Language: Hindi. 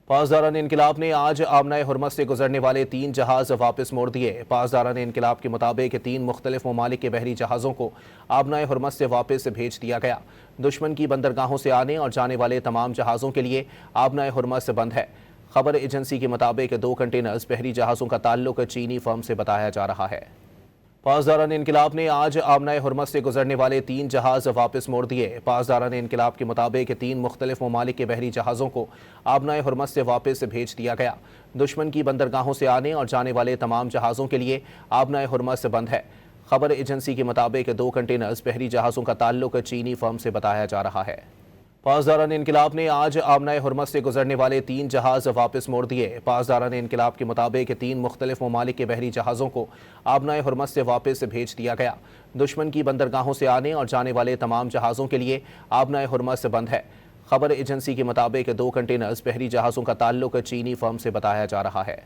पासदारान इनकिलाब ने आज आमनाए हुर्मत से गुजरने वाले 3 जहाज वापस मोड़ दिए। पासदारान इनकिलाब के मुताबिक 3 मुख्तलिफ ममालिक के बहरी जहाज़ों को आमनाए हुर्मत से वापस भेज दिया गया। दुश्मन की बंदरगाहों से आने और जाने वाले तमाम जहाज़ों के लिए आमनाए हुर्मत से बंद है। खबर एजेंसी के मुताबिक 2 कंटेनर्स बहरी जहाज़ों का ताल्लुक चीनी फर्म से बताया जा रहा है। पासदारान इनकिलाब ने आज आमनाए हुर्मत से गुजरने वाले 3 जहाज वापस मोड़ दिए। पासदारान इनकिलाब के मुताबिक 3 मुख्तलिफ ममालिक के बहरी जहाज़ों को आमनाए हुर्मत से वापस भेज दिया गया। दुश्मन की बंदरगाहों से आने और जाने वाले तमाम जहाज़ों के लिए आमनाए हुर्मत से बंद है। खबर एजेंसी के मुताबिक 2 कंटेनर्स बहरी जहाज़ों का ताल्लुक चीनी फर्म से बताया जा रहा है। पासदारान इनकिलाब ने आज आमनाए हुर्मत से गुजरने वाले 3 जहाज वापस मोड़ दिए। पासदारान इनकिलाब के मुताबिक 3 मुख्तलिफ ममालिक के बहरी जहाज़ों को आमनाए हुर्मत से वापस भेज दिया गया। दुश्मन की बंदरगाहों से आने और जाने वाले तमाम जहाज़ों के लिए आमनाए हुर्मत से बंद है। खबर एजेंसी के मुताबिक 2 कंटेनर्स बहरी जहाज़ों का ताल्लुक चीनी फर्म से बताया जा रहा है।